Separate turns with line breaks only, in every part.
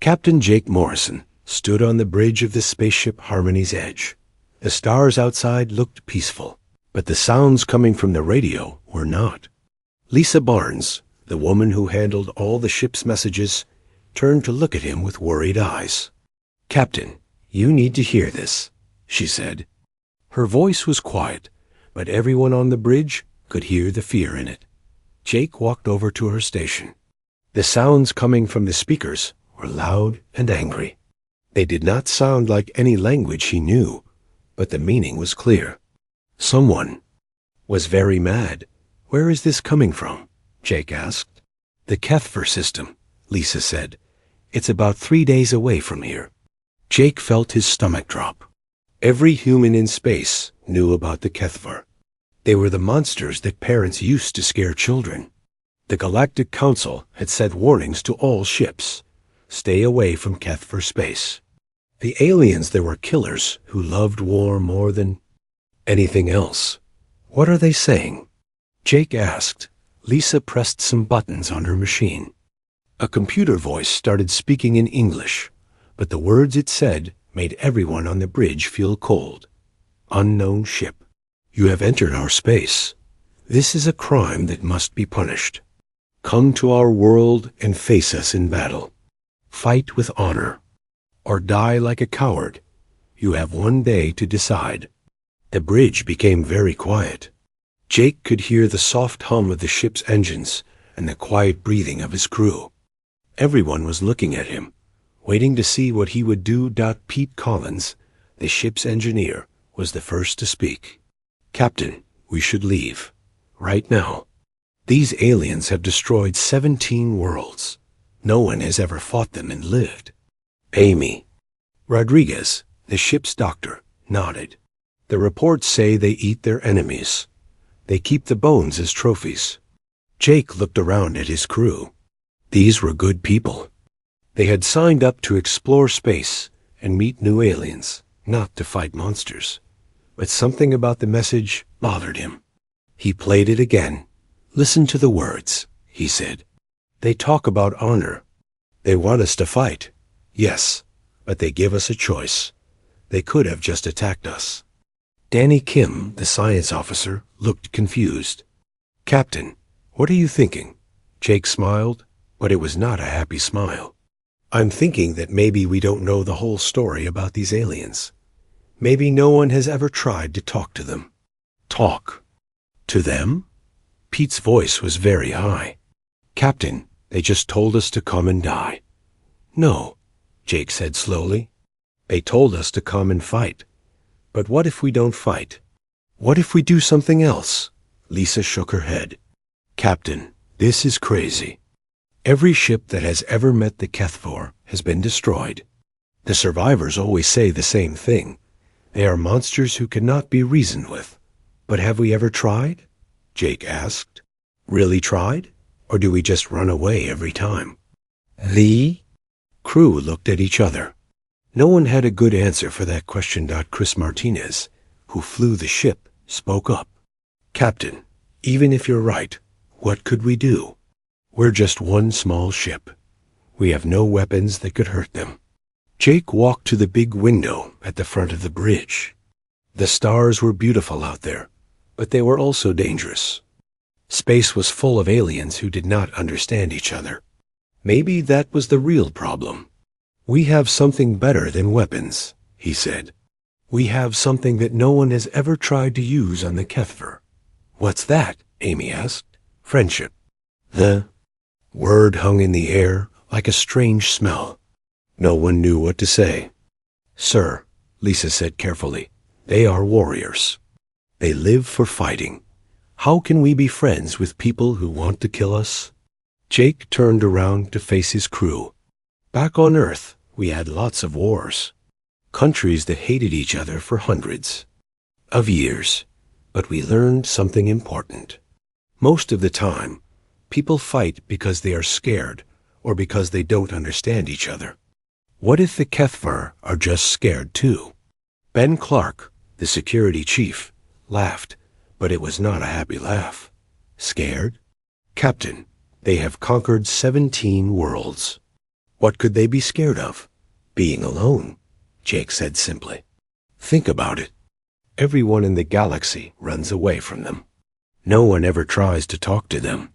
Captain Jake Morrison stood on the bridge of the spaceship Harmony's Edge. The stars outside looked peaceful, but the sounds coming from the radio were not. Lisa Barnes, the woman who handled all the ship's messages, turned to look at him with worried eyes. "Captain, you need to hear this," she said. Her voice was quiet, but everyone on the bridge could hear the fear in it. Jake walked over to her station. The sounds coming from the speakers were loud and angry. They did not sound like any language he knew, but the meaning was clear. Someone was very mad. "Where is this coming from?" Jake asked. "The Kethver system," Lisa said. "It's about 3 days away from here." Jake felt his stomach drop. Every human in space knew about the Kethver. They were the monsters that parents used to scare children. The Galactic Council had set warnings to all ships. Stay away from Kethver space. The aliens, there were killers who loved war more than anything else. "What are they saying?" Jake asked. Lisa pressed some buttons on her machine. A computer voice started speaking in English, but the words it said made everyone on the bridge feel cold. "Unknown ship. You have entered our space. This is a crime that must be punished. Come to our world and face us in battle. Fight with honor, or die like a coward. You have 1 day to decide." The bridge became very quiet. Jake could hear the soft hum of the ship's engines and the quiet breathing of his crew. Everyone was looking at him, waiting to see what he would do. Pete Collins, the ship's engineer, was the first to speak. "Captain, we should leave. Right now. These aliens have destroyed 17 worlds. No one has ever fought them and lived." Amy Rodriguez, the ship's doctor, nodded. "The reports say they eat their enemies. They keep the bones as trophies." Jake looked around at his crew. These were good people. They had signed up to explore space and meet new aliens, not to fight monsters. But something about the message bothered him. He played it again. "Listen to the words," he said. "They talk about honor. They want us to fight. Yes, but they give us a choice. They could have just attacked us." Danny Kim, the science officer, looked confused. "Captain, what are you thinking?" Jake smiled, but it was not a happy smile. "I'm thinking that maybe we don't know the whole story about these aliens. Maybe no one has ever tried to talk to them." "Talk to them?" Pete's voice was very high. "Captain, they just told us to come and die." "No," Jake said slowly. "They told us to come and fight. But what if we don't fight? What if we do something else?" Lisa shook her head. "Captain, this is crazy. Every ship that has ever met the Kethver has been destroyed. The survivors always say the same thing. They are monsters who cannot be reasoned with. But have we ever tried?" Jake asked. "Really tried? Or do we just run away every time?" The crew looked at each other. No one had a good answer for that question. Chris Martinez, who flew the ship, spoke up. "Captain, even if you're right, what could we do? We're just one small ship. We have no weapons that could hurt them." Jake walked to the big window at the front of the bridge. The stars were beautiful out there, but they were also dangerous. Space was full of aliens who did not understand each other. Maybe that was the real problem. "We have something better than weapons," he said. "We have something that no one has ever tried to use on the Kethver." "What's that?" Amy asked. "Friendship." The word hung in the air like a strange smell. No one knew what to say. "Sir," Lisa said carefully, "they are warriors. They live for fighting. How can we be friends with people who want to kill us?" Jake turned around to face his crew. "Back on Earth, we had lots of wars. Countries that hated each other for hundreds of years. But we learned something important. Most of the time, people fight because they are scared or because they don't understand each other. What if the Kethver are just scared too?" Ben Clark, the security chief, laughed, but it was not a happy laugh. "Scared? Captain, they have conquered 17 worlds. What could they be scared of? Being alone, Jake said simply. Think about it. Everyone in the galaxy runs away from them. No one ever tries to talk to them.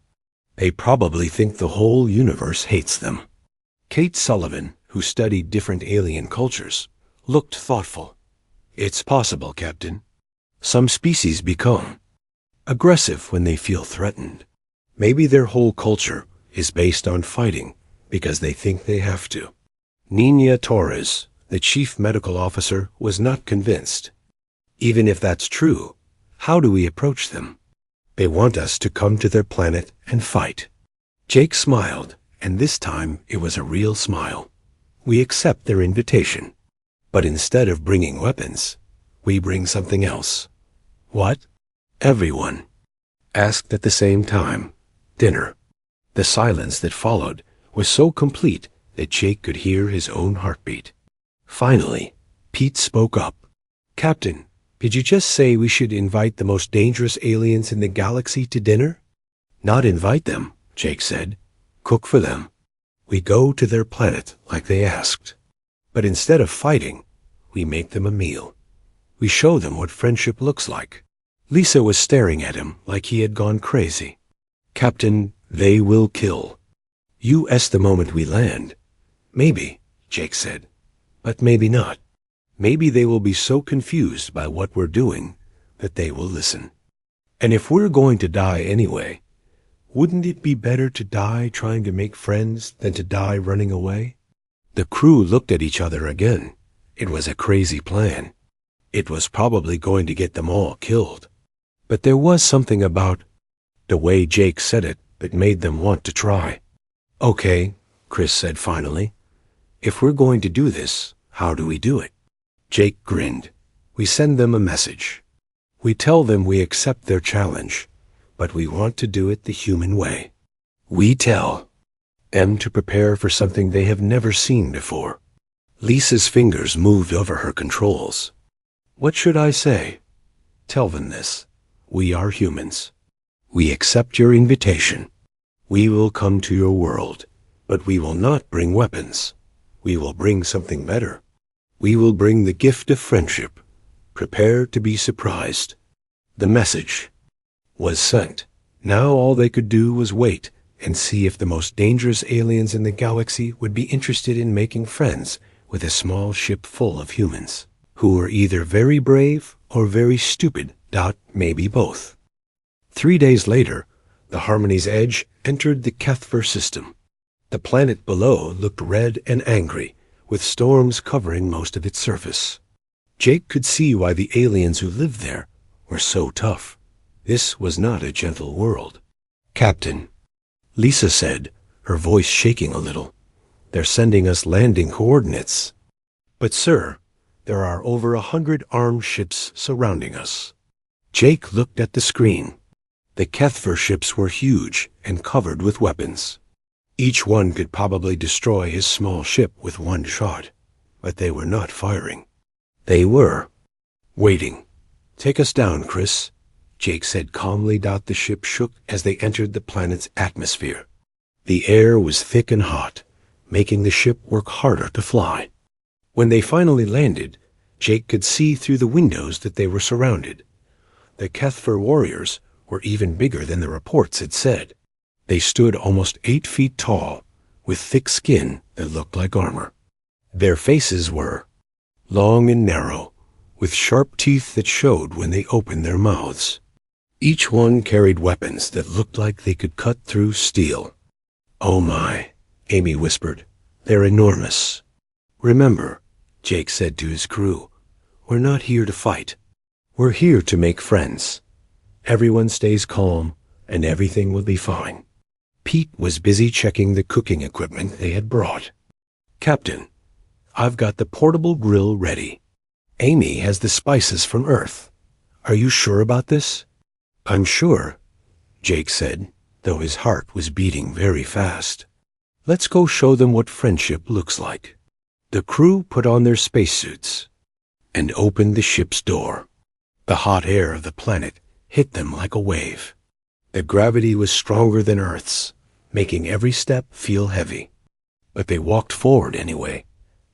They probably think the whole universe hates them. Kate Sullivan, who studied different alien cultures, looked thoughtful. It's possible, Captain. Some species become aggressive when they feel threatened. Maybe their whole culture is based on fighting because they think they have to. Nina Torres, the chief medical officer, was not convinced. Even if that's true, how do we approach them? They want us to come to their planet and fight. Jake smiled, and this time it was a real smile. We accept their invitation. But instead of bringing weapons, we bring something else. What? Everyone asked at the same time. Dinner. The silence that followed was so complete that Jake could hear his own heartbeat. Finally, Pete spoke up. Captain, did you just say we should invite the most dangerous aliens in the galaxy to dinner? Not invite them, Jake said. Cook for them. We go to their planet like they asked. But instead of fighting, we make them a meal. We show them what friendship looks like. Lisa was staring at him like he had gone crazy. Captain, they will kill. You asked the moment we land. Maybe, Jake said, but maybe not. Maybe they will be so confused by what we're doing that they will listen. And if we're going to die anyway, wouldn't it be better to die trying to make friends than to die running away? The crew looked at each other again. It was a crazy plan. It was probably going to get them all killed. But there was something about the way Jake said it that made them want to try. Okay, Chris said finally. If we're going to do this, how do we do it? Jake grinned. We send them a message. We tell them we accept their challenge, but we want to do it the human way. We tell them to prepare for something they have never seen before. Lisa's fingers moved over her controls. What should I say? Tell them this. We are humans. We accept your invitation. We will come to your world, but we will not bring weapons. We will bring something better. We will bring the gift of friendship. Prepare to be surprised. The message was sent. Now all they could do was wait and see if the most dangerous aliens in the galaxy would be interested in making friends with a small ship full of humans, who were either very brave or very stupid, maybe both. 3 days later, the Harmony's Edge entered the Kethver system. The planet below looked red and angry, with storms covering most of its surface. Jake could see why the aliens who lived there were so tough. This was not a gentle world. Captain, Lisa said, her voice shaking a little. They're sending us landing coordinates. But sir, there are over 100 armed ships surrounding us. Jake looked at the screen. The Kethver ships were huge and covered with weapons. Each one could probably destroy his small ship with one shot, but they were not firing. They were waiting. Take us down, Chris, Jake said calmly. The ship shook as they entered the planet's atmosphere. The air was thick and hot, making the ship work harder to fly. When they finally landed, Jake could see through the windows that they were surrounded. The Kethver warriors were even bigger than the reports had said. They stood almost 8 feet tall, with thick skin that looked like armor. Their faces were long and narrow, with sharp teeth that showed when they opened their mouths. Each one carried weapons that looked like they could cut through steel. Oh my, Amy whispered. They're enormous. Remember, Jake said to his crew, we're not here to fight. We're here to make friends. Everyone stays calm, and everything will be fine. Pete was busy checking the cooking equipment they had brought. Captain, I've got the portable grill ready. Amy has the spices from Earth. Are you sure about this? I'm sure, Jake said, though his heart was beating very fast. Let's go show them what friendship looks like. The crew put on their spacesuits and opened the ship's door. The hot air of the planet hit them like a wave. The gravity was stronger than Earth's, making every step feel heavy. but they walked forward anyway,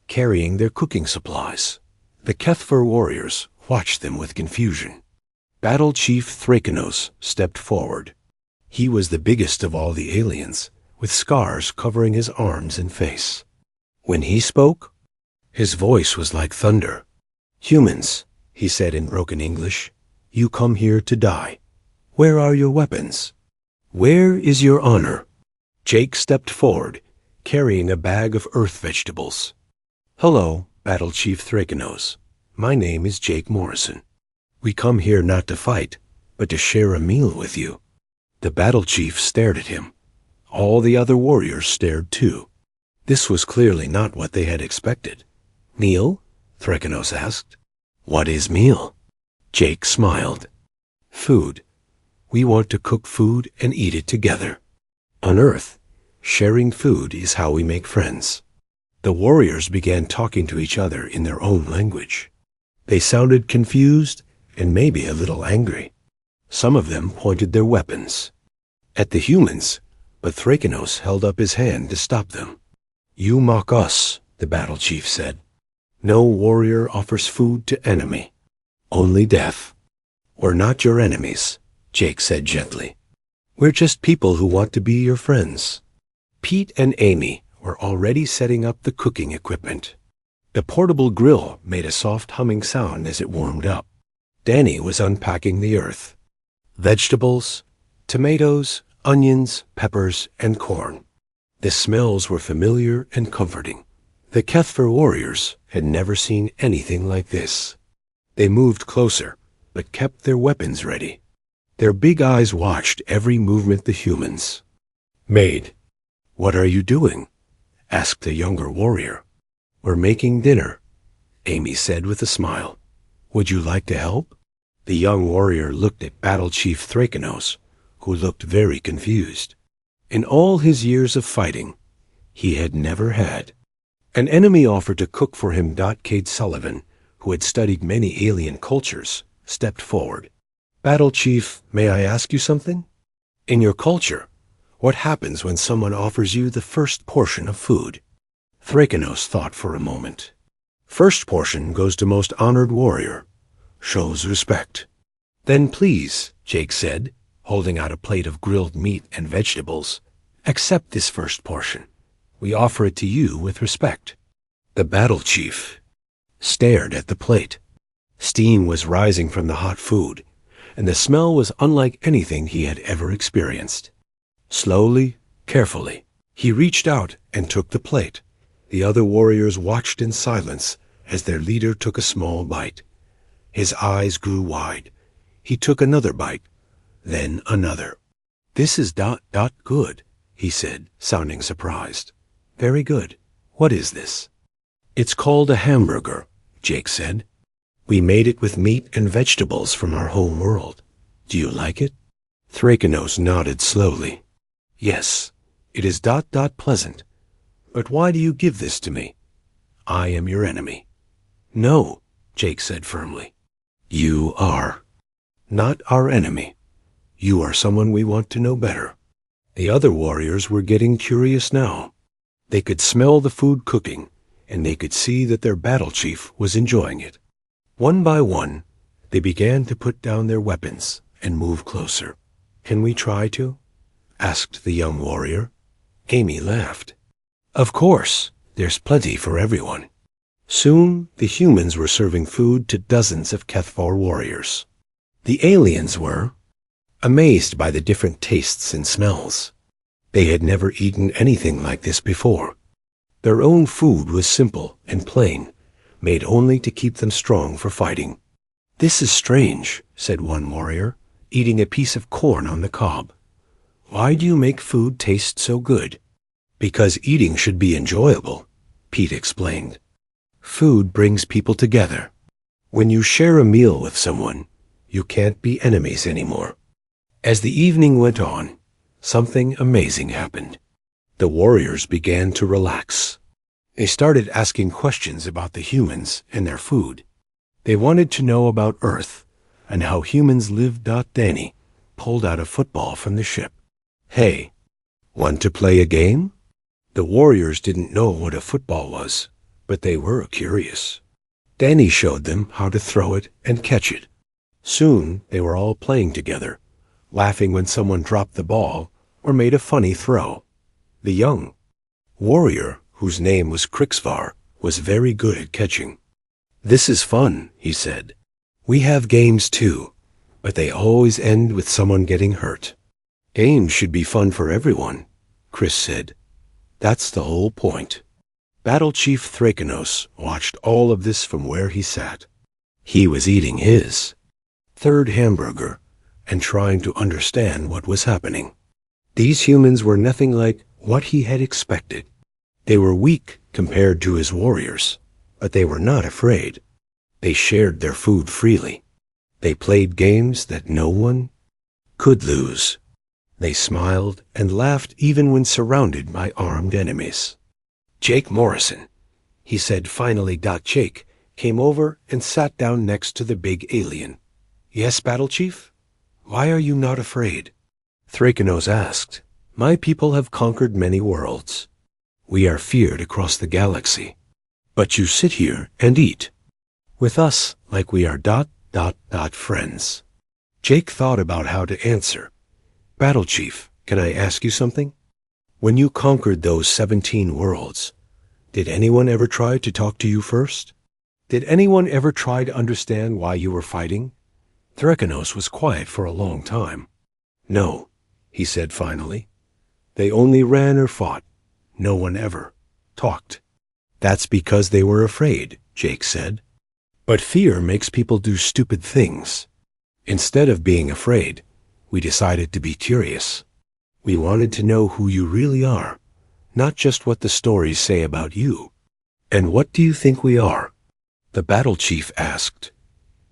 carrying their cooking supplies. The HFY warriors watched them with confusion. Battle Chief Thrakenos stepped forward. He was the biggest of all the aliens, with scars covering his arms and face. When he spoke, his voice was like thunder. "Humans," he said in broken English, "you come here to die. Where are your weapons? Where is your honor?" Jake stepped forward, carrying a bag of earth vegetables. "Hello, Battle Chief Thrakenos. My name is Jake Morrison. We come here not to fight, but to share a meal with you." The Battle Chief stared at him. All the other warriors stared too. This was clearly not what they had expected. "Meal?" Thrakenos asked. "What is meal?" Jake smiled. "Food. We want to cook food and eat it together. On Earth, sharing food is how we make friends." The warriors began talking to each other in their own language. They sounded confused and maybe a little angry. Some of them pointed their weapons at the humans, but Thrakenos held up his hand to stop them. "You mock us," the Battle Chief said. "No warrior offers food to enemy, only death." "We're not your enemies," Jake said gently. "We're just people who want to be your friends." Pete and Amy were already setting up the cooking equipment. The portable grill made a soft humming sound as it warmed up. Danny was unpacking the earth. Vegetables, tomatoes, onions, peppers, and corn. The smells were familiar and comforting. The HFY warriors had never seen anything like this. They moved closer, but kept their weapons ready. Their big eyes watched every movement the humans made. "What are you doing?" asked the younger warrior. "We're making dinner," Amy said with a smile. "Would you like to help?" The young warrior looked at Battle Chief Thrakenos, who looked very confused. In all his years of fighting, he had never had. An enemy offered to cook for him. Cade Sullivan, who had studied many alien cultures, stepped forward. "Battle Chief, may I ask you something? In your culture, what happens when someone offers you the first portion of food?" Thrakenos thought for a moment. "First portion goes to most honored warrior. Shows respect." "Then please," Jake said, holding out a plate of grilled meat and vegetables, "accept this first portion. We offer it to you with respect." The Battle Chief stared at the plate. Steam was rising from the hot food, and the smell was unlike anything he had ever experienced. Slowly, carefully, he reached out and took the plate. The other warriors watched in silence as their leader took a small bite. His eyes grew wide. He took another bite, then another. "This is good," he said, sounding surprised. "Very good. What is this?" "It's called a hamburger," Jake said. "We made it with meat and vegetables from our home world. Do you like it?" Thrakenos nodded slowly. "Yes, it is pleasant. But why do you give this to me? I am your enemy." "No," Jake said firmly. "You are not our enemy. You are someone we want to know better." The other warriors were getting curious now. They could smell the food cooking, and they could see that their battle chief was enjoying it. One by one, they began to put down their weapons and move closer. "Can we try to?" asked the young warrior. Amy laughed. "Of course, there's plenty for everyone." Soon, the humans were serving food to dozens of HFY warriors. The aliens were amazed by the different tastes and smells. They had never eaten anything like this before. Their own food was simple and plain, made only to keep them strong for fighting. "This is strange," said one warrior, eating a piece of corn on the cob. "Why do you make food taste so good?" "Because eating should be enjoyable," Pete explained. "Food brings people together. When you share a meal with someone, you can't be enemies anymore." As the evening went on, something amazing happened. The warriors began to relax. They started asking questions about the humans and their food. They wanted to know about Earth and how humans lived. Danny pulled out a football from the ship. "Hey, want to play a game?" The warriors didn't know what a football was, but they were curious. Danny showed them how to throw it and catch it. Soon they were all playing together, laughing when someone dropped the ball or made a funny throw. The young warrior, whose name was Krixvar, was very good at catching. "This is fun," he said. "We have games too, but they always end with someone getting hurt." "Games should be fun for everyone," Chris said. "That's the whole point." Battle Chief Thrakenos watched all of this from where he sat. He was eating his third hamburger and trying to understand what was happening. These humans were nothing like what he had expected. They were weak compared to his warriors, but they were not afraid. They shared their food freely. They played games that no one could lose. They smiled and laughed even when surrounded by armed enemies. "Jake Morrison," he said finally. Jake came over and sat down next to the big alien. "Yes, Battle Chief? Why are you not afraid?" Thrakenos asked. "My people have conquered many worlds. We are feared across the galaxy. But you sit here and eat with us like we are friends." Jake thought about how to answer. "Battle Chief, can I ask you something? When you conquered those 17 worlds, did anyone ever try to talk to you first? Did anyone ever try to understand why you were fighting?" Thrakenos was quiet for a long time. "No," he said finally. "They only ran or fought. No one ever talked." "That's because they were afraid," Jake said. "But fear makes people do stupid things. Instead of being afraid, we decided to be curious. We wanted to know who you really are, not just what the stories say about you." "And what do you think we are?" the Battle Chief asked.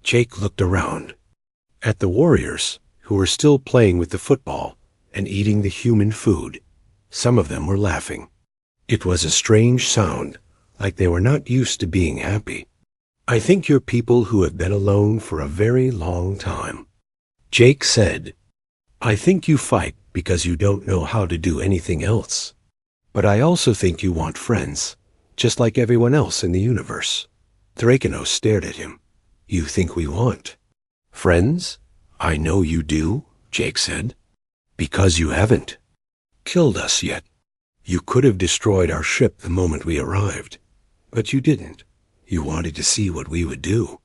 Jake looked around at the warriors, who were still playing with the football and eating the human food. Some of them were laughing. It was a strange sound, like they were not used to being happy. "I think you're people who have been alone for a very long time," Jake said. "I think you fight because you don't know how to do anything else. But I also think you want friends, just like everyone else in the universe." Thrakenos stared at him. "You think we want friends?" "I know you do," Jake said. "Because you haven't killed us yet. You could have destroyed our ship the moment we arrived, but you didn't. You wanted to see what we would do.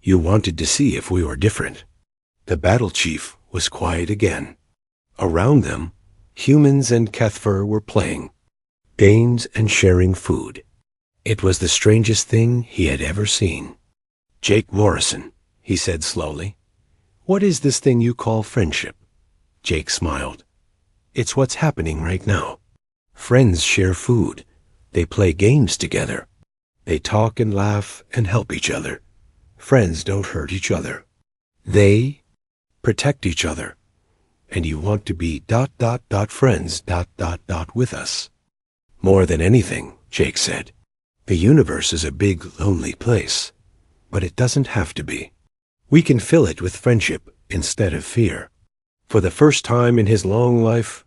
You wanted to see if we were different." The Battle Chief was quiet again. Around them, humans and Kethfer were playing games and sharing food. It was the strangest thing he had ever seen. "Jake Morrison," he said slowly, "what is this thing you call friendship?" Jake smiled. "It's what's happening right now. Friends share food. They play games together. They talk and laugh and help each other. Friends don't hurt each other. They protect each other. And you want to be friends with us." "More than anything," Jake said. "The universe is a big, lonely place, but it doesn't have to be. We can fill it with friendship instead of fear." For the first time in his long life,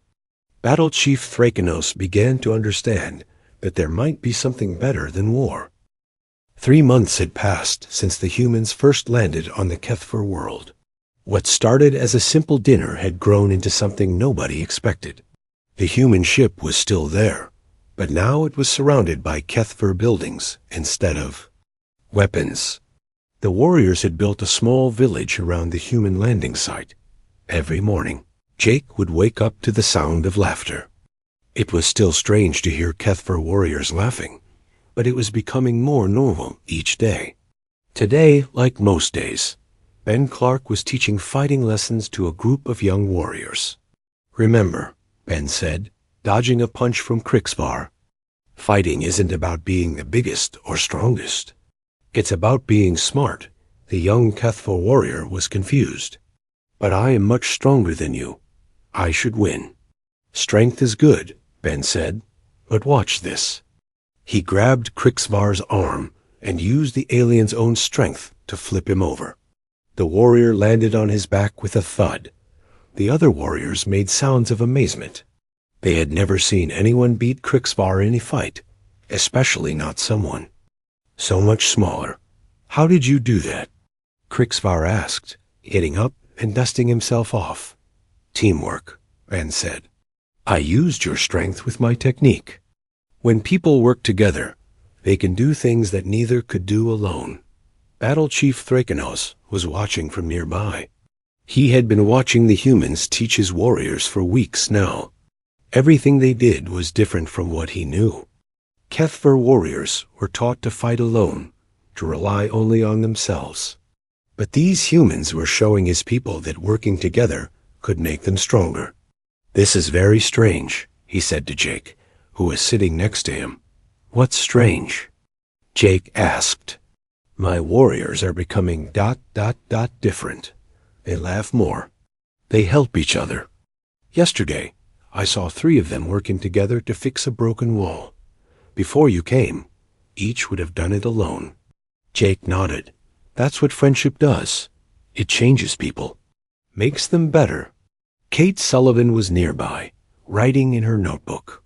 Battle Chief Thrakenos began to understand that there might be something better than war. 3 months had passed since the humans first landed on the Kethfer world. What started as a simple dinner had grown into something nobody expected. The human ship was still there, but now it was surrounded by Kethfer buildings instead of weapons. The warriors had built a small village around the human landing site. Every morning, Jake would wake up to the sound of laughter. It was still strange to hear Kethfer warriors laughing, but it was becoming more normal each day. Today, like most days, Ben Clark was teaching fighting lessons to a group of young warriors. "Remember," Ben said, dodging a punch from Krixvar, "fighting isn't about being the biggest or strongest. It's about being smart." The young Kethfer warrior was confused. "But I am much stronger than you. I should win." "Strength is good," Ben said, "but watch this." He grabbed Krixvar's arm and used the alien's own strength to flip him over. The warrior landed on his back with a thud. The other warriors made sounds of amazement. They had never seen anyone beat Krixvar in a fight, especially not someone so much smaller. How did you do that? Krixvar asked, getting up and dusting himself off. Teamwork, Ren said. I used your strength with my technique. When people work together, they can do things that neither could do alone. Battle Chief Thrakenos was watching from nearby. He had been watching the humans teach his warriors for weeks now. Everything they did was different from what he knew. Kethver warriors were taught to fight alone, to rely only on themselves. But these humans were showing his people that working together could make them stronger. This is very strange, he said to Jake, who was sitting next to him. What's strange? Jake asked. My warriors are becoming ... different. They laugh more. They help each other. Yesterday, I saw 3 of them working together to fix a broken wall. Before you came, each would have done it alone. Jake nodded. That's what friendship does. It changes people, makes them better. Kate Sullivan was nearby, writing in her notebook.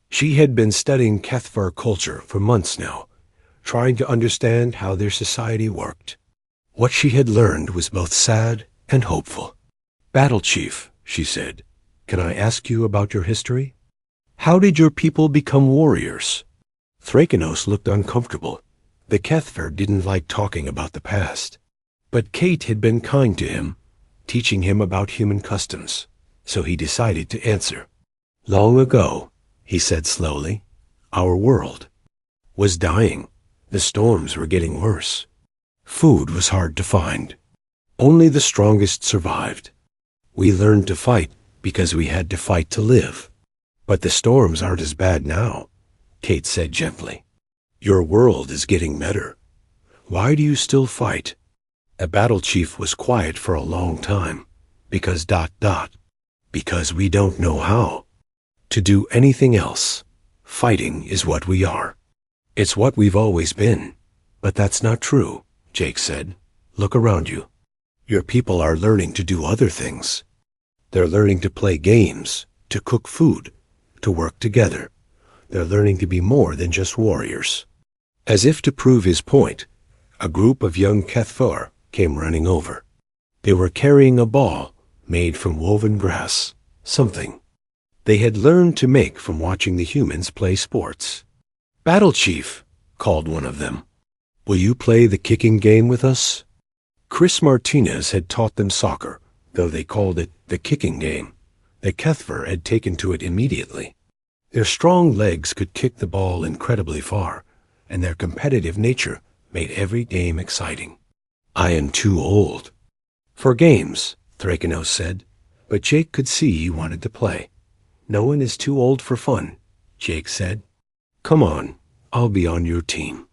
She had been studying Kethvar culture for months now, trying to understand how their society worked. What she had learned was both sad and hopeful. Battle Chief, she said, can I ask you about your history? How did your people become warriors? Thrakenos looked uncomfortable. The Kethver didn't like talking about the past. But Kate had been kind to him, teaching him about human customs, so he decided to answer. Long ago, he said slowly, our world was dying. The storms were getting worse. Food was hard to find. Only the strongest survived. We learned to fight because we had to fight to live. But the storms aren't as bad now, Kate said gently. Your world is getting better. Why do you still fight? A battle chief was quiet for a long time. Because ... Because we don't know how to do anything else. Fighting is what we are. It's what we've always been. But that's not true, Jake said. Look around you. Your people are learning to do other things. They're learning to play games, to cook food, to work together. They're learning to be more than just warriors. As if to prove his point, a group of young Kethvar came running over. They were carrying a ball made from woven grass, something they had learned to make from watching the humans play sports. Battle Chief, called one of them. Will you play the kicking game with us? Chris Martinez had taught them soccer, though they called it the kicking game. The Kethver had taken to it immediately. Their strong legs could kick the ball incredibly far, and their competitive nature made every game exciting. I am too old for games, Thrakenos said, but Jake could see he wanted to play. No one is too old for fun, Jake said. Come on, I'll be on your team.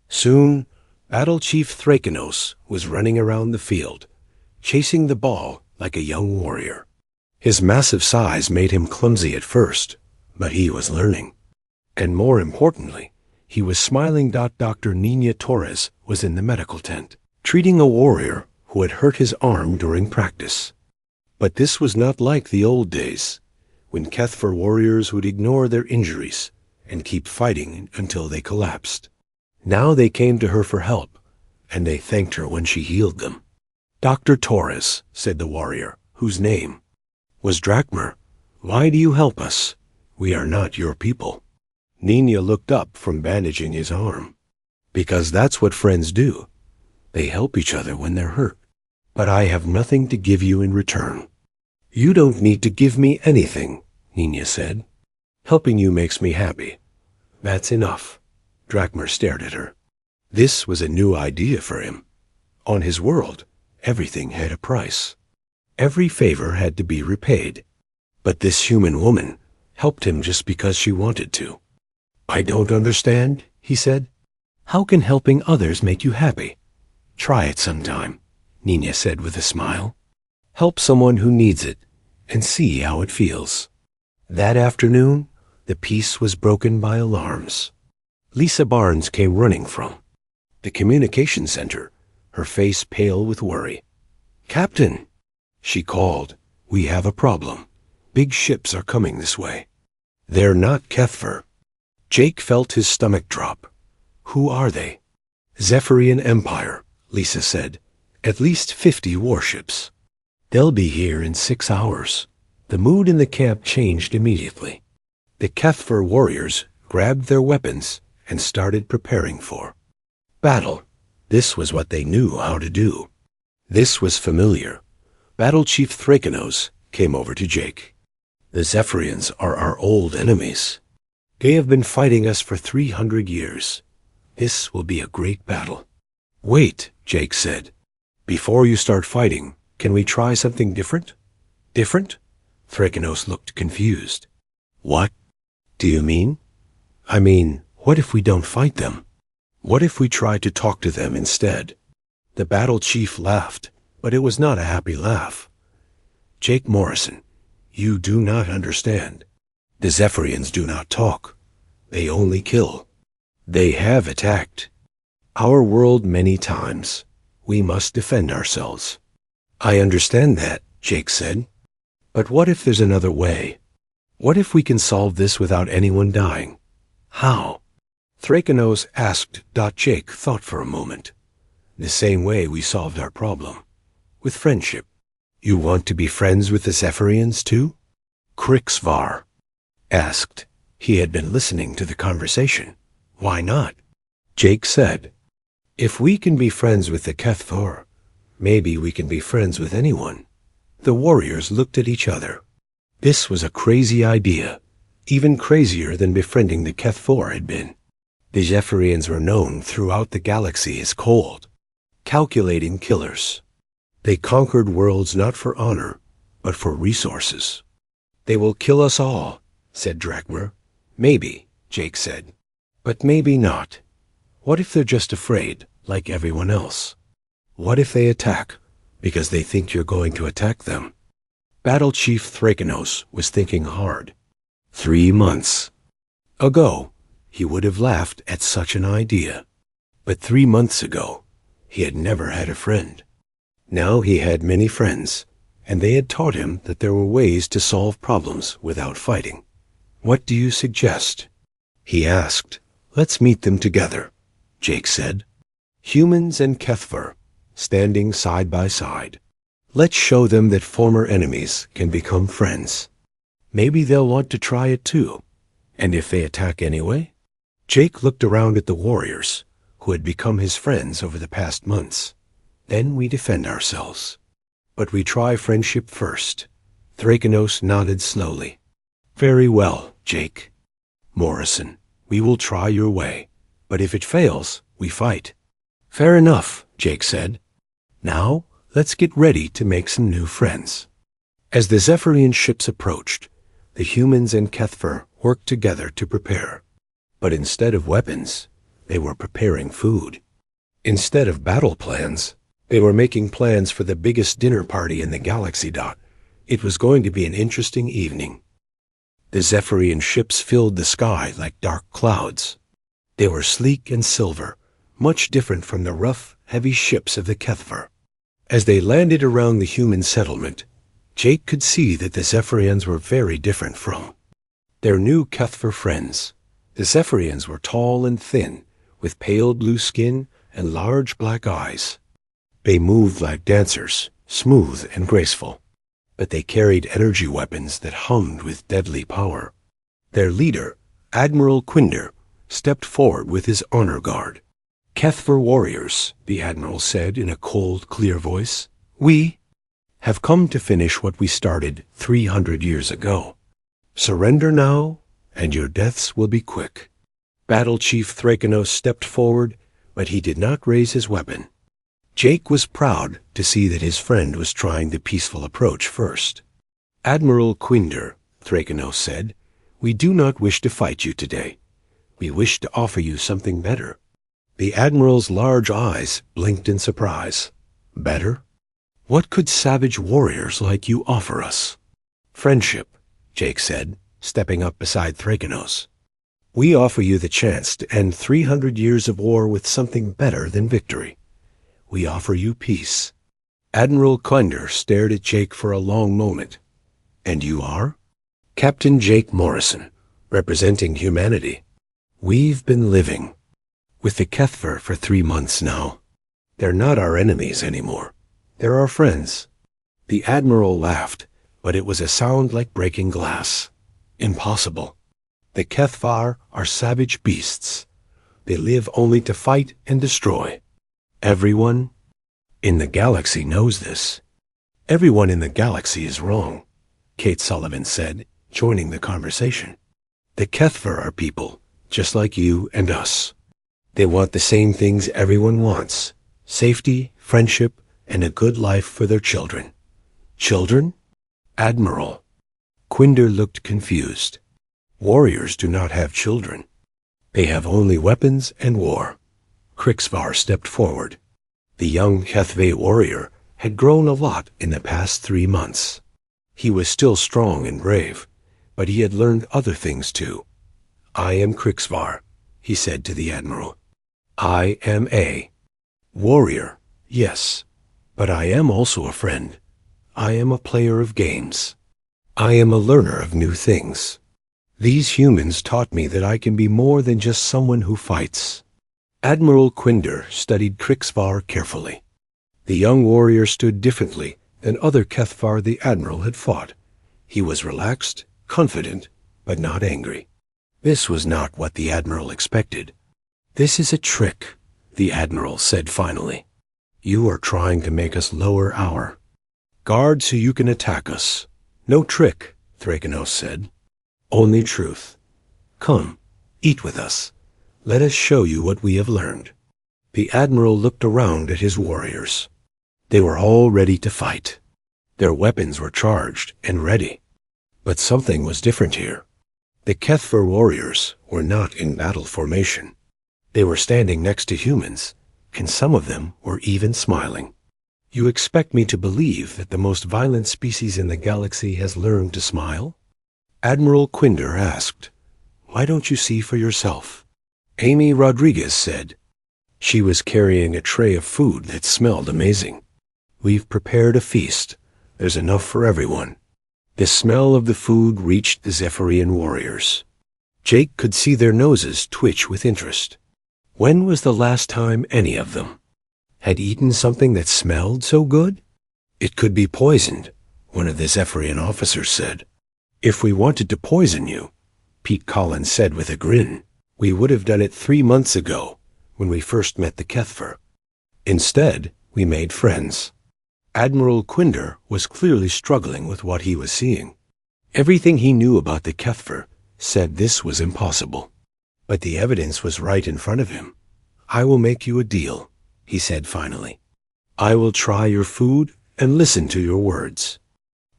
Soon, Battle Chief Thrakenos was running around the field, chasing the ball like a young warrior. His massive size made him clumsy at first, but he was learning. And more importantly, he was smiling. Dr. Nina Torres was in the medical tent, treating a warrior who had hurt his arm during practice. But this was not like the old days, when Kethver warriors would ignore their injuries and keep fighting until they collapsed. Now they came to her for help, and they thanked her when she healed them. Dr. Torres, said the warrior, whose name was Drachmer, why do you help us? We are not your people. Nina looked up from bandaging his arm. Because that's what friends do. They help each other when they're hurt. But I have nothing to give you in return. You don't need to give me anything, Nina said. Helping you makes me happy. That's enough. Drachmer stared at her. This was a new idea for him. On his world, everything had a price. Every favor had to be repaid. But this human woman helped him just because she wanted to. I don't understand, he said. How can helping others make you happy? Try it sometime, Nina said with a smile. Help someone who needs it and see how it feels. That afternoon, the peace was broken by alarms. Lisa Barnes came running from the communication center, her face pale with worry. Captain, she called, we have a problem. Big ships are coming this way. They're not Kethver. Jake felt his stomach drop. Who are they? Zephyrian Empire, Lisa said. At least 50 warships. They'll be here in 6 hours. The mood in the camp changed immediately. The Kethver warriors grabbed their weapons and started preparing for battle. This was what they knew how to do. This was familiar. Battle Chief Thrakenos came over to Jake. The Zephyrians are our old enemies. They have been fighting us for 300 years. This will be a great battle. Wait, Jake said. Before you start fighting, can we try something different? Different? Thrakenos looked confused. What do you mean? I mean, what if we don't fight them? What if we try to talk to them instead? The battle chief laughed, but it was not a happy laugh. Jake Morrison, you do not understand. The Zephyrians do not talk. They only kill. They have attacked our world many times. We must defend ourselves. I understand that, Jake said. But what if there's another way? What if we can solve this without anyone dying? How? Thrakenos asked. Jake thought for a moment. The same way we solved our problem. With friendship. You want to be friends with the Zephyrians too? Krixvar asked. He had been listening to the conversation. Why not? Jake said. If we can be friends with the Kethver, maybe we can be friends with anyone. The warriors looked at each other. This was a crazy idea, even crazier than befriending the Kethver had been. The Zephyrians were known throughout the galaxy as cold, calculating killers. They conquered worlds not for honor, but for resources. They will kill us all, said Drakmer. Maybe, Jake said. But maybe not. What if they're just afraid, like everyone else? What if they attack, because they think you're going to attack them? Battle Chief Thrakenos was thinking hard. 3 months ago, he would have laughed at such an idea. But 3 months ago, he had never had a friend. Now he had many friends, and they had taught him that there were ways to solve problems without fighting. What do you suggest? He asked. Let's meet them together, Jake said. Humans and Kethver, standing side by side. Let's show them that former enemies can become friends. Maybe they'll want to try it too. And if they attack anyway? Jake looked around at the warriors, who had become his friends over the past months. Then we defend ourselves. But we try friendship first. Thrakenos nodded slowly. Very well, Jake. Morrison, we will try your way. But if it fails, we fight. Fair enough, Jake said. Now, let's get ready to make some new friends. As the Zephyrian ships approached, the humans and Kethver worked together to prepare. But instead of weapons, they were preparing food. Instead of battle plans, they were making plans for the biggest dinner party in the galaxy. It was going to be an interesting evening. The Zephyrian ships filled the sky like dark clouds. They were sleek and silver, much different from the rough, heavy ships of the Kethver. As they landed around the human settlement, Jake could see that the Zephyrians were very different from their new Kethver friends. The Zephyrians were tall and thin, with pale blue skin and large black eyes. They moved like dancers, smooth and graceful, but they carried energy weapons that hummed with deadly power. Their leader, Admiral Quinder, stepped forward with his honor guard. Kethver warriors, the Admiral said in a cold, clear voice, we have come to finish what we started 300 years ago. Surrender now, and your deaths will be quick. Battle Chief Thrakenos stepped forward, but he did not raise his weapon. Jake was proud to see that his friend was trying the peaceful approach first. Admiral Quinder, Thrakenos said, we do not wish to fight you today. We wish to offer you something better. The Admiral's large eyes blinked in surprise. Better? What could savage warriors like you offer us? Friendship, Jake said, stepping up beside Thrakenos. We offer you the chance to end 300 years of war with something better than victory. We offer you peace. Admiral Quinder stared at Jake for a long moment. And you are? Captain Jake Morrison, representing humanity. We've been living with the Kethver for 3 months now. They're not our enemies anymore. They're our friends. The Admiral laughed, but it was a sound like breaking glass. Impossible. The Kethvar are savage beasts. They live only to fight and destroy. Everyone in the galaxy knows this. Everyone in the galaxy is wrong, Kate Sullivan said, joining the conversation. The Kethver are people, just like you and us. They want the same things everyone wants: safety, friendship, and a good life for their children. Children? Admiral. Quinder looked confused. Warriors do not have children. They have only weapons and war. Krixvar stepped forward. The young HFY warrior had grown a lot in the past 3 months. He was still strong and brave, but he had learned other things too. I am Krixvar, he said to the Admiral. I am a warrior, yes, but I am also a friend. I am a player of games. I am a learner of new things. These humans taught me that I can be more than just someone who fights. Admiral Quinder studied Krixvar carefully. The young warrior stood differently than other Kethvar the Admiral had fought. He was relaxed, confident, but not angry. This was not what the Admiral expected. This is a trick, the Admiral said finally. You are trying to make us lower our guard so you can attack us. No trick, Thrakenos said. Only truth. Come, eat with us. Let us show you what we have learned. The Admiral looked around at his warriors. They were all ready to fight. Their weapons were charged and ready. But something was different here. The Kethver warriors were not in battle formation. They were standing next to humans, and some of them were even smiling. You expect me to believe that the most violent species in the galaxy has learned to smile? Admiral Quinder asked. Why don't you see for yourself? Amy Rodriguez said. She was carrying a tray of food that smelled amazing. We've prepared a feast. There's enough for everyone. The smell of the food reached the Zephyrian warriors. Jake could see their noses twitch with interest. When was the last time any of them had eaten something that smelled so good? It could be poisoned, one of the Zephyrian officers said. If we wanted to poison you, Pete Collins said with a grin, we would have done it 3 months ago when we first met the Kethver. Instead, we made friends. Admiral Quinder was clearly struggling with what he was seeing. Everything he knew about the Kethver said this was impossible. But the evidence was right in front of him. I will make you a deal, he said finally. I will try your food and listen to your words.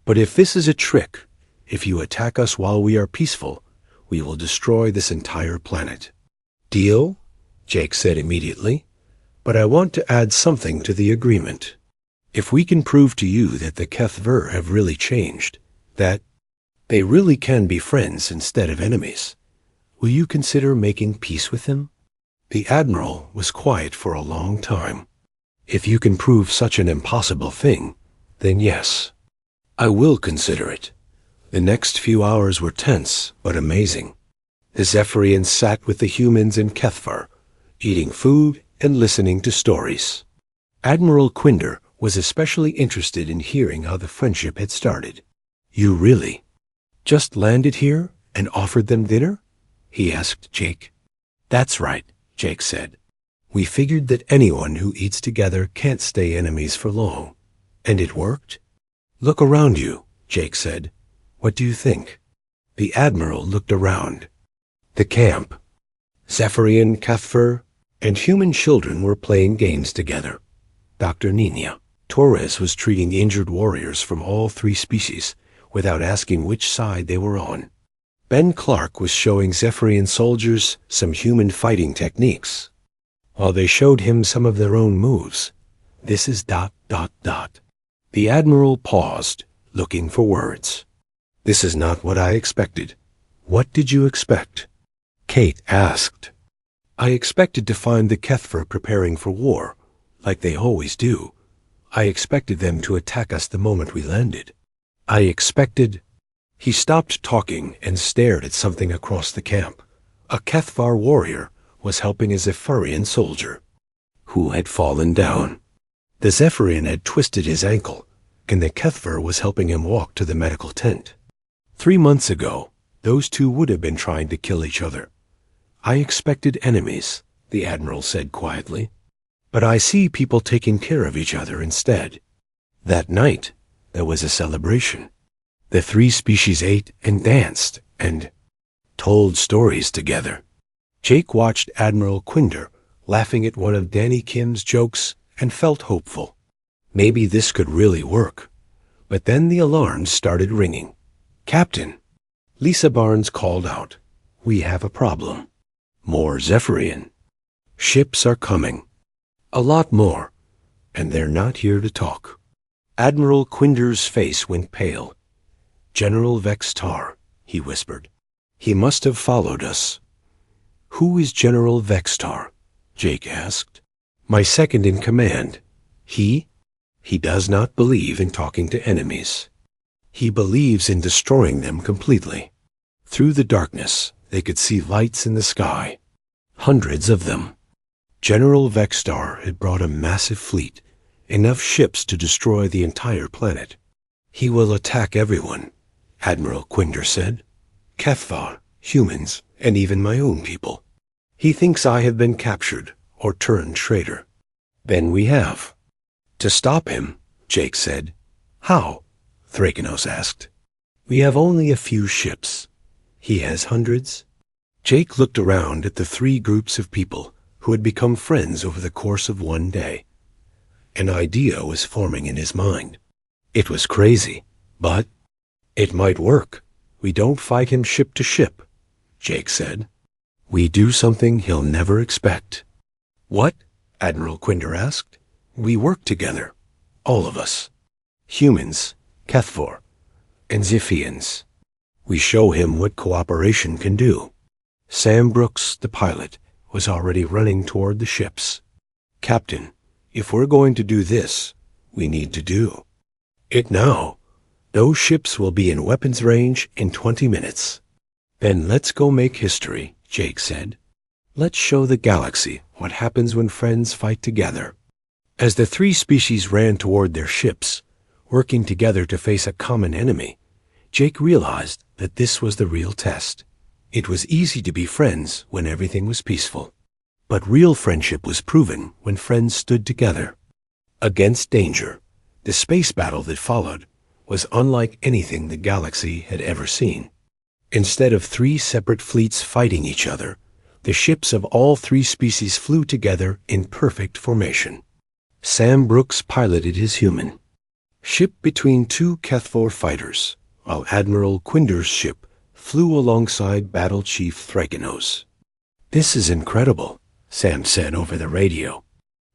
But if this is a trick, if you attack us while we are peaceful, we will destroy this entire planet. Deal? Jake said immediately. But I want to add something to the agreement. If we can prove to you that the Kethver have really changed, that they really can be friends instead of enemies, will you consider making peace with them? The Admiral was quiet for a long time. If you can prove such an impossible thing, then yes, I will consider it. The next few hours were tense but amazing. The Zephyrians sat with the humans in Kethvar, eating food and listening to stories. Admiral Quinder was especially interested in hearing how the friendship had started. You really just landed here and offered them dinner? He asked Jake. That's right, Jake said. We figured that anyone who eats together can't stay enemies for long. And it worked? Look around you, Jake said. What do you think? The Admiral looked around. The camp. Zephyrian, Kethver, and human children were playing games together. Dr. Nina Torres was treating injured warriors from all 3 species without asking which side they were on. Ben Clark was showing Zephyrian soldiers some human fighting techniques, while they showed him some of their own moves. This is ... The Admiral paused, looking for words. This is not what I expected. What did you expect? Kate asked. I expected to find the Kethver preparing for war, like they always do. I expected them to attack us the moment we landed. I expected... He stopped talking and stared at something across the camp. A HFY warrior was helping a Zephyrian soldier, who had fallen down. The Zephyrian had twisted his ankle, and the HFY was helping him walk to the medical tent. 3 months ago, those two would have been trying to kill each other. I expected enemies, the Admiral said quietly. But I see people taking care of each other instead. That night, there was a celebration. The 3 species ate and danced and told stories together. Jake watched Admiral Quinder laughing at one of Danny Kim's jokes and felt hopeful. Maybe this could really work. But then the alarms started ringing. "Captain," Lisa Barnes called out, "we have a problem. More Zephyrian. Ships are coming. A lot more. And they're not here to talk." Admiral Quinder's face went pale. "General Vextar," he whispered. "He must have followed us." "Who is General Vextar?" Jake asked. "My second in command. He does not believe in talking to enemies. He believes in destroying them completely." Through the darkness, they could see lights in the sky. Hundreds of them. General Vextar had brought a massive fleet, enough ships to destroy the entire planet. "He will attack everyone," Admiral Quinder said. "HFY, humans, and even my own people. He thinks I have been captured or turned traitor." "Then we have." "To stop him," Jake said. "How?" Thrakenos asked. "We have only a few ships. He has hundreds." Jake looked around at the 3 groups of people who had become friends over the course of one day. An idea was forming in his mind. It was crazy, but it might work. "We don't fight him ship to ship," Jake said. "We do something he'll never expect." "What?" Admiral Quinder asked. "We work together. All of us. Humans, HFY, and Zephyrians. We show him what cooperation can do." Sam Brooks, the pilot, was already running toward the ships. "Captain, if we're going to do this, we need to do it now. Those ships will be in weapons range in 20 minutes. "Then let's go make history," Jake said. "Let's show the galaxy what happens when friends fight together." As the 3 species ran toward their ships, working together to face a common enemy, Jake realized that this was the real test. It was easy to be friends when everything was peaceful. But real friendship was proven when friends stood together. Against danger, the space battle that followed was unlike anything the galaxy had ever seen. Instead of 3 separate fleets fighting each other, the ships of all 3 species flew together in perfect formation. Sam Brooks piloted his human ship between 2 HFY fighters, while Admiral Quinder's ship flew alongside Battle Chief Thrakenos. "This is incredible," Sam said over the radio.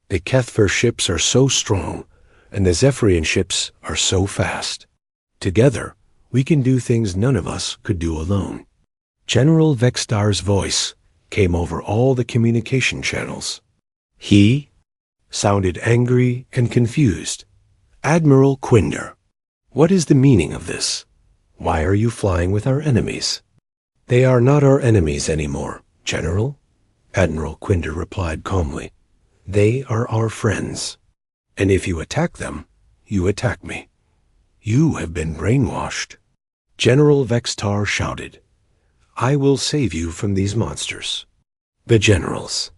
"The HFY ships are so strong, and the Zephyrian ships are so fast. Together, we can do things none of us could do alone." General Vextar's voice came over all the communication channels. He sounded angry and confused. "Admiral Quinder, what is the meaning of this? Why are you flying with our enemies?" "They are not our enemies anymore, General," Admiral Quinder replied calmly. "They are our friends. And if you attack them, you attack me. You have been brainwashed." General Vextar shouted, "I will save you from these monsters." The generals.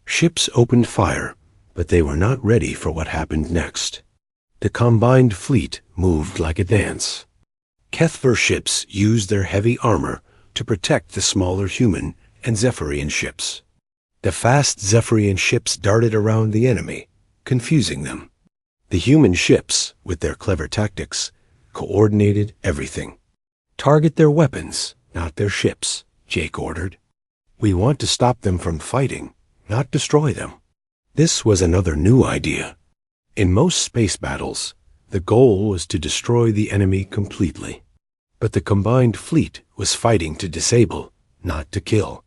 Ships opened fire, but they were not ready for what happened next. The combined fleet moved like a dance. HFY ships used their heavy armor to protect the smaller human and Zephyrian ships. The fast Zephyrian ships darted around the enemy, confusing them. The human ships, with their clever tactics, coordinated everything. "Target their weapons, not their ships," Jake ordered. "We want to stop them from fighting, not destroy them." This was another new idea. In most space battles, the goal was to destroy the enemy completely. But the combined fleet was fighting to disable, not to kill.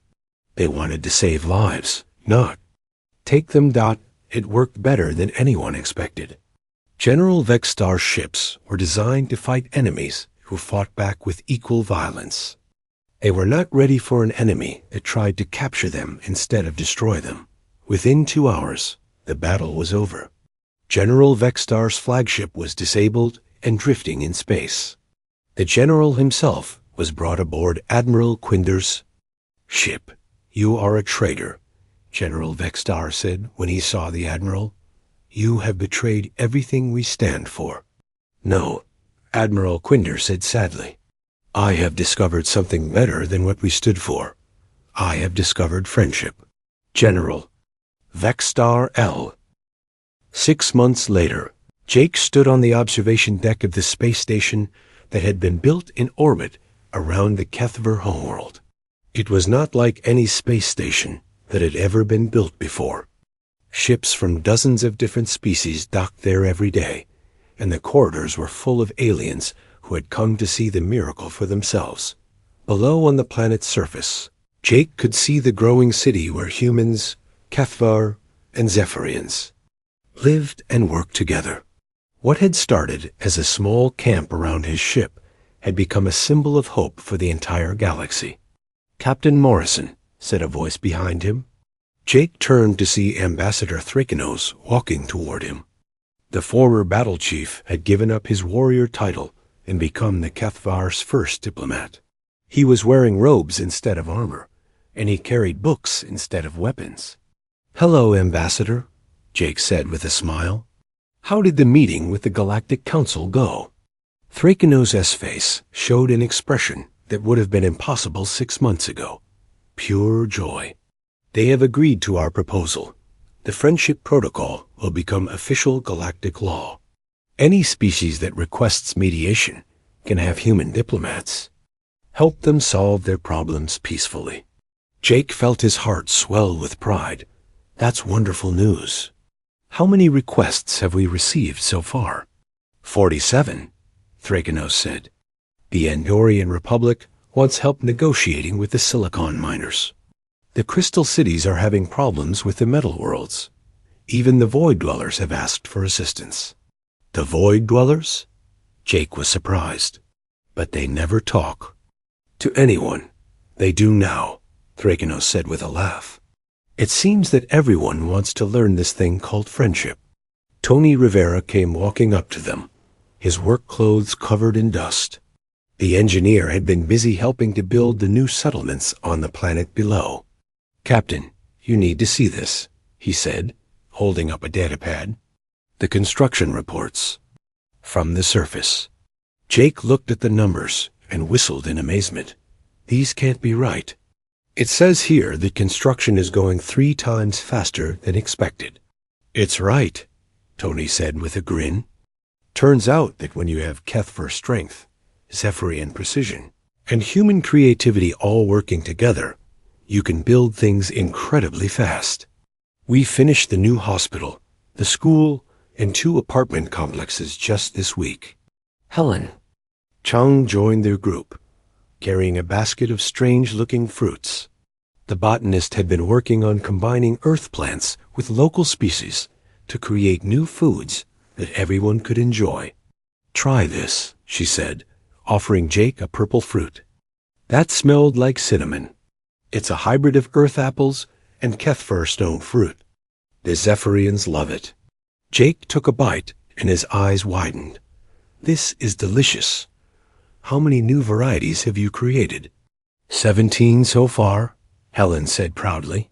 They wanted to save lives, not take them. It worked better than anyone expected. General Vextar's ships were designed to fight enemies who fought back with equal violence. They were not ready for an enemy that tried to capture them instead of destroy them. Within 2 hours, the battle was over. General Vextar's flagship was disabled and drifting in space. The general himself was brought aboard Admiral Quinder's ship. "You are a traitor," General Vextar said when he saw the admiral. "You have betrayed everything we stand for." "No," Admiral Quinder said sadly. "I have discovered something better than what we stood for. I have discovered friendship." General Vextar L. 6 months later, Jake stood on the observation deck of the space station that had been built in orbit around the Kethver homeworld. It was not like any space station that had ever been built before. Ships from dozens of different species docked there every day, and the corridors were full of aliens who had come to see the miracle for themselves. Below on the planet's surface, Jake could see the growing city where humans, Kethvar, and Zephyrians lived and worked together. What had started as a small camp around his ship had become a symbol of hope for the entire galaxy. "Captain Morrison," said a voice behind him. Jake turned to see Ambassador Thrakenos walking toward him. The former battle chief had given up his warrior title and become the Kethvar's first diplomat. He was wearing robes instead of armor, and he carried books instead of weapons. "Hello, Ambassador," Jake said with a smile. "How did the meeting with the Galactic Council go?" Thrakenos' face showed an expression that would have been impossible 6 months ago. Pure joy. "They have agreed to our proposal. The Friendship Protocol will become official galactic law. Any species that requests mediation can have human diplomats. Help them solve their problems peacefully." Jake felt his heart swell with pride. That's wonderful news. "How many requests have we received so far?" 47, Thrakenos said. "The Andorian Republic wants help negotiating with the silicon miners. The crystal cities are having problems with the metal worlds. Even the Void Dwellers have asked for assistance." "The Void Dwellers?" Jake was surprised. "But they never talk to anyone." "They do now," Thrakenos said with a laugh. "It seems that everyone wants to learn this thing called friendship." Tony Rivera came walking up to them, his work clothes covered in dust. The engineer had been busy helping to build the new settlements on the planet below. "Captain, you need to see this," he said, holding up a datapad. "The construction reports from the surface." Jake looked at the numbers and whistled in amazement. "These can't be right. It says here that construction is going 3 times faster than expected." "It's right," Tony said with a grin. "Turns out that when you have Kethver strength, Zephyrian precision, and human creativity all working together, you can build things incredibly fast. We finished the new hospital, the school, and 2 apartment complexes just this week." Helen Chung joined their group, carrying a basket of strange-looking fruits. The botanist had been working on combining earth plants with local species to create new foods that everyone could enjoy. "Try this," she said, offering Jake a purple fruit. That smelled like cinnamon. "It's a hybrid of earth apples and Kethver stone fruit. The Zephyrians love it." Jake took a bite and his eyes widened. "This is delicious. How many new varieties have you created?" 17 so far, Helen said proudly.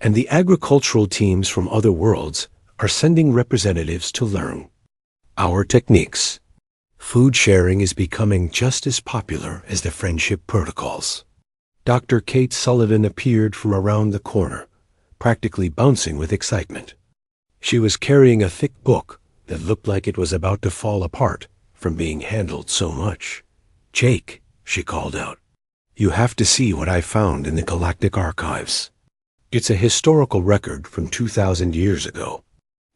"And the agricultural teams from other worlds are sending representatives to learn our techniques. Food sharing is becoming just as popular as the friendship protocols." Dr. Kate Sullivan appeared from around the corner, practically bouncing with excitement. She was carrying a thick book that looked like it was about to fall apart from being handled so much. "Jake," she called out, "you have to see what I found in the Galactic Archives. It's a historical record from 2,000 years ago."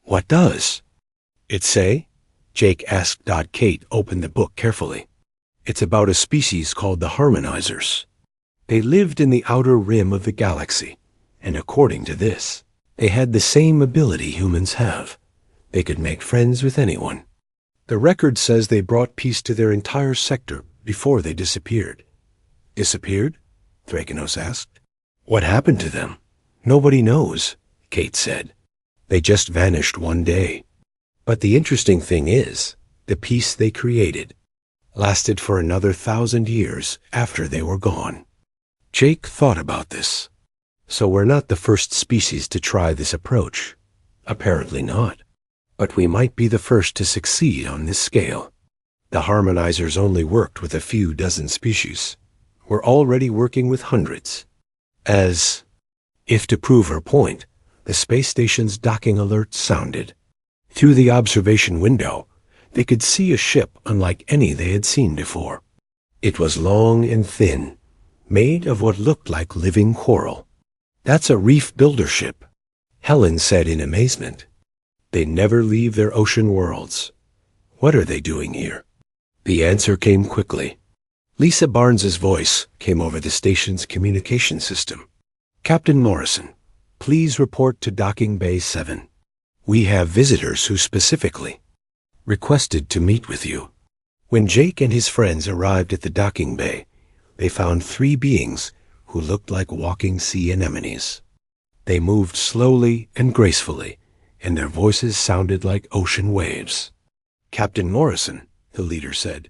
"What does it say?" Jake asked. Kate opened the book carefully. "It's about a species called the Harmonizers. They lived in the outer rim of the galaxy, and according to this, they had the same ability humans have. They could make friends with anyone. The record says they brought peace to their entire sector before they disappeared. Disappeared? Thrakenos asked. What happened to them? Nobody knows, Kate said. They just vanished one day. But the interesting thing is, the peace they created lasted for another 1,000 years after they were gone. Jake thought about this. So we're not the first species to try this approach. Apparently not. But we might be the first to succeed on this scale. The harmonizers only worked with a few dozen species. We're already working with hundreds. As if to prove her point, the space station's docking alert sounded. Through the observation window, they could see a ship unlike any they had seen before. It was long and thin, made of what looked like living coral. That's a reef builder ship, Helen said in amazement. They never leave their ocean worlds. What are they doing here? The answer came quickly. Lisa Barnes's voice came over the station's communication system. Captain Morrison, please report to Docking Bay 7. We have visitors who specifically requested to meet with you. When Jake and his friends arrived at the docking bay, they found 3 beings who looked like walking sea anemones. They moved slowly and gracefully, and their voices sounded like ocean waves. Captain Morrison, the leader said,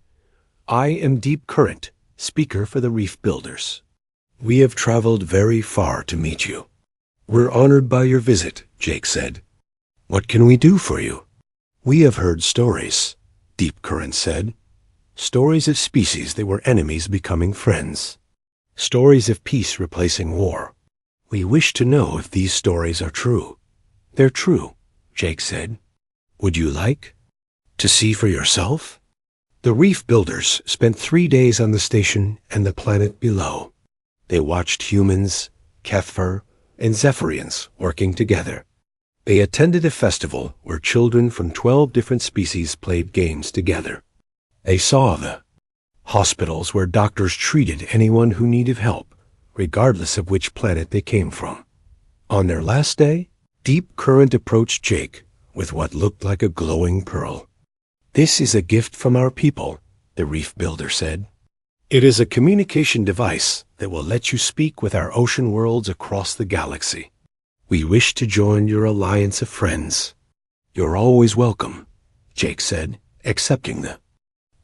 I am Deep Current, speaker for the Reef Builders. We have traveled very far to meet you. We're honored by your visit, Jake said. What can we do for you? We have heard stories, Deep Current said. Stories of species that were enemies becoming friends. Stories of peace replacing war. We wish to know if these stories are true. They're true, Jake said. Would you like to see for yourself? The Reef Builders spent 3 days on the station and the planet below. They watched humans, Kethfer, and Zephyrians working together. They attended a festival where children from 12 different species played games together. They saw the hospitals where doctors treated anyone who needed help, regardless of which planet they came from. On their last day, Deep Current approached Jake with what looked like a glowing pearl. This is a gift from our people, the Reef Builder said. It is a communication device that will let you speak with our ocean worlds across the galaxy. We wish to join your alliance of friends. You're always welcome, Jake said, accepting the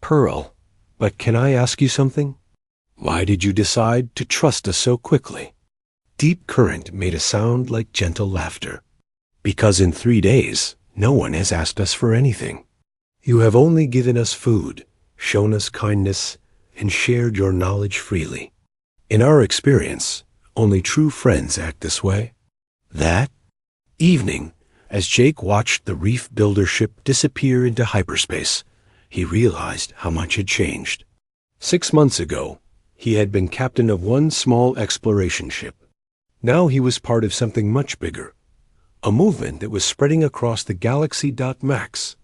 pearl. But can I ask you something? Why did you decide to trust us so quickly? Deep Current made a sound like gentle laughter. Because in 3 days, no one has asked us for anything. You have only given us food, shown us kindness, and shared your knowledge freely. In our experience, only true friends act this way. That evening, as Jake watched the Reef Builder ship disappear into hyperspace, he realized how much had changed. 6 months ago, he had been captain of one small exploration ship. Now he was part of something much bigger, a movement that was spreading across the galaxy. Max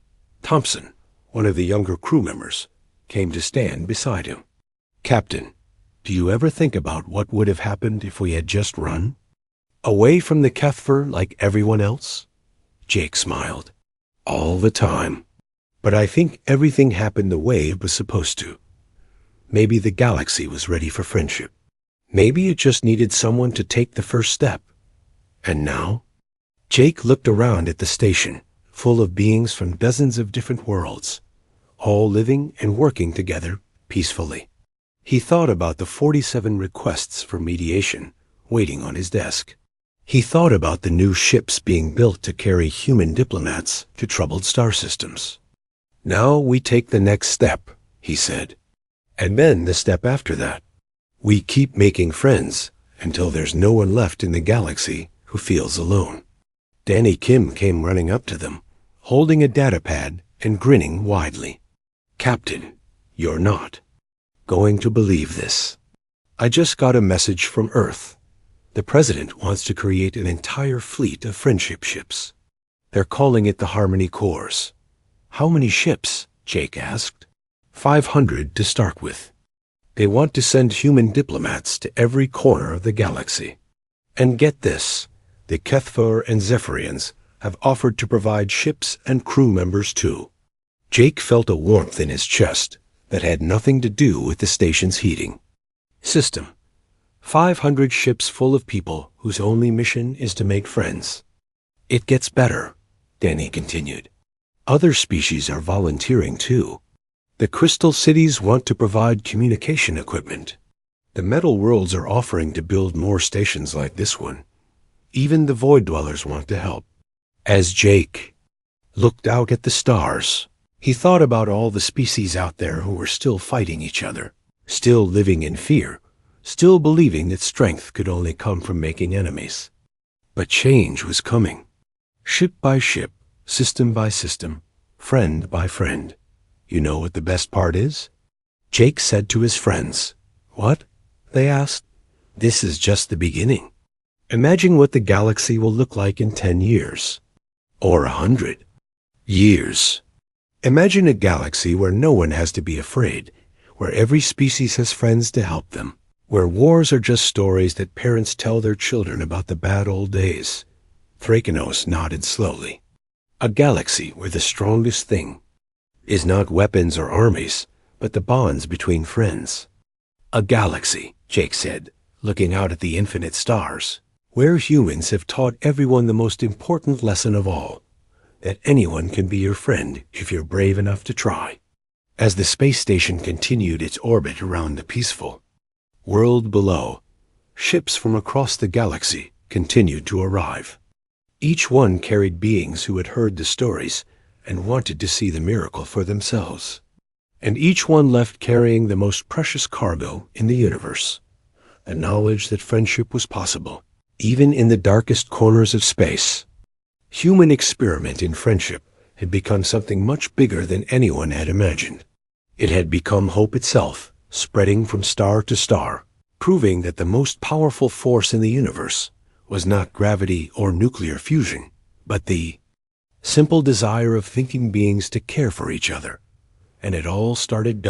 Thompson, one of the younger crew members, came to stand beside him. Captain, do you ever think about what would have happened if we had just run? Away from the Kethfer like everyone else? Jake smiled. All the time. But I think everything happened the way it was supposed to. Maybe the galaxy was ready for friendship. Maybe it just needed someone to take the first step. And now? Jake looked around at the station, full of beings from dozens of different worlds, all living and working together peacefully. He thought about the 47 requests for mediation waiting on his desk. He thought about the new ships being built to carry human diplomats to troubled star systems. Now we take the next step, he said. And then the step after that. We keep making friends until there's no one left in the galaxy who feels alone. Danny Kim came running up to them, holding a data pad and grinning widely. Captain, you're not going to believe this. I just got a message from Earth. The president wants to create an entire fleet of friendship ships. They're calling it the Harmony Corps. How many ships? Jake asked. 500 to start with. They want to send human diplomats to every corner of the galaxy. And get this, the Kethfer and Zephyrians have offered to provide ships and crew members too. Jake felt a warmth in his chest that had nothing to do with the station's heating. System: 500 ships full of people whose only mission is to make friends. It gets better, Danny continued. Other species are volunteering too. The crystal cities want to provide communication equipment. The metal worlds are offering to build more stations like this one. Even the void dwellers want to help. As Jake looked out at the stars, he thought about all the species out there who were still fighting each other, still living in fear, still believing that strength could only come from making enemies. But change was coming. Ship by ship, system by system, friend by friend. You know what the best part is? Jake said to his friends. What? They asked. This is just the beginning. Imagine what the galaxy will look like in 10 years. Or 100 years. Imagine a galaxy where no one has to be afraid, where every species has friends to help them, where wars are just stories that parents tell their children about the bad old days. Thrakenos nodded slowly. A galaxy where the strongest thing is not weapons or armies, but the bonds between friends. A galaxy, Jake said, looking out at the infinite stars, where humans have taught everyone the most important lesson of all, that anyone can be your friend if you're brave enough to try. As the space station continued its orbit around the peaceful world below, ships from across the galaxy continued to arrive. Each one carried beings who had heard the stories and wanted to see the miracle for themselves. And each one left carrying the most precious cargo in the universe, the knowledge that friendship was possible, even in the darkest corners of space. Human experiment in friendship had become something much bigger than anyone had imagined. It had become hope itself, spreading from star to star, proving that the most powerful force in the universe was not gravity or nuclear fusion, but the simple desire of thinking beings to care for each other. And it all started